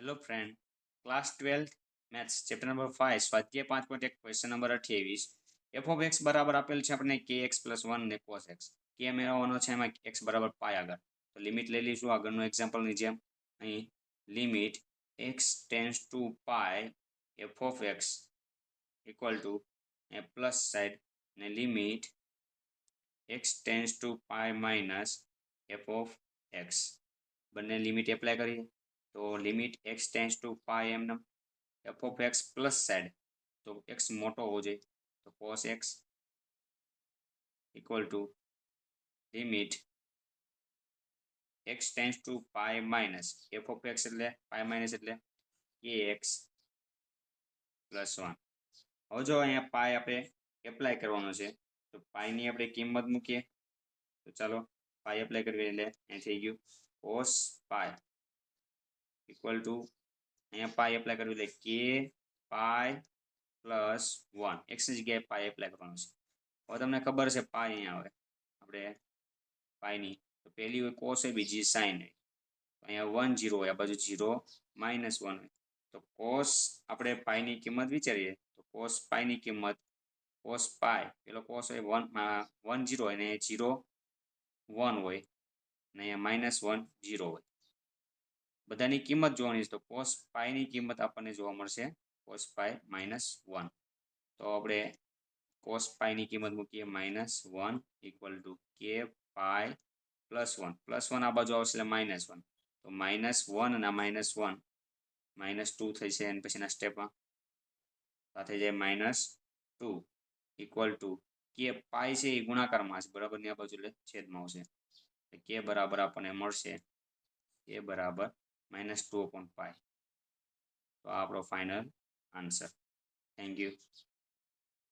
Hello friend, class 12 maths chapter number 5 સ્વાધ્યાય 5.1 question number 28 f of x બરાબર આપેલ છે આપણે kx + 1 ને cos x કે મેળવવાનો છે એમાં x બરાબર પાય આગળ તો લિમિટ લઈ લઈશું આગળનું એક્ઝામ્પલની જેમ અહીં limit x tends to pi f of x equal to a plus side ને limit x tends to pi minus f of x બંને લિમિટ એપ્લાય કરીએ તો limit x tends to pi એમને f of x plus side તો x મોટો હોવો જોઈએ તો cos x equal to limit x tends to pi minus f of x એટલે પાય માઇનસ એટલે kx પ્લસ 1. હવે જો અહીંયા પાય આપણે એપ્લાય કરવાનો છે તો પાયની આપણે કિંમત મૂકીએ તો ચાલો પાય એપ્લાય કરવી એટલે અહીં થઈ ગયું cos પાય ઇક્વલ ટુ અહીંયા પાય એપ્લાય કરવી એટલે k પાય પ્લસ 1 x ની જગ્યાએ પાય એપ્લાય કરવાનું છે. હવે તમને ખબર છે પાય અહીંયા આવે આપણે પાયની તો પહેલી હોય કોસ હોય બીજી સાઇન હોય અહીંયા 1 0 હોય આ બાજુ 0 -1 હોય તો કોસ આપણે પાયની કિંમત વિચારીએ તો કોસ પાયની કિંમત કોસ પાય પેલો કોસ હોય 1 0 હોય ને 0 1 હોય ને અહીંયા -1 0 હોય બધાની કિંમત જોવાની છે તો cos પાયની કિંમત આપણને જોવા મળશે cos પાય -1 તો આપણે cos પાયની કિંમત મૂકીએ -1 ઇક્વલ ટુ k પાય +1 +1 આ બાજુ આવશે એટલે -1 તો -1 અને -1 -2 થશે અને પછીના સ્ટેપમાં સાથે જાય -2 ઇક્વલ ટુ k પાય છે એ ગુણાકારમાં છે બરાબર ની આ બાજુ એટલે છેદમાં આવશે k બરાબર આપણને મળશે k બરાબર -2/π તો આ આપણો ફાઇનલ આન્સર. Thank you.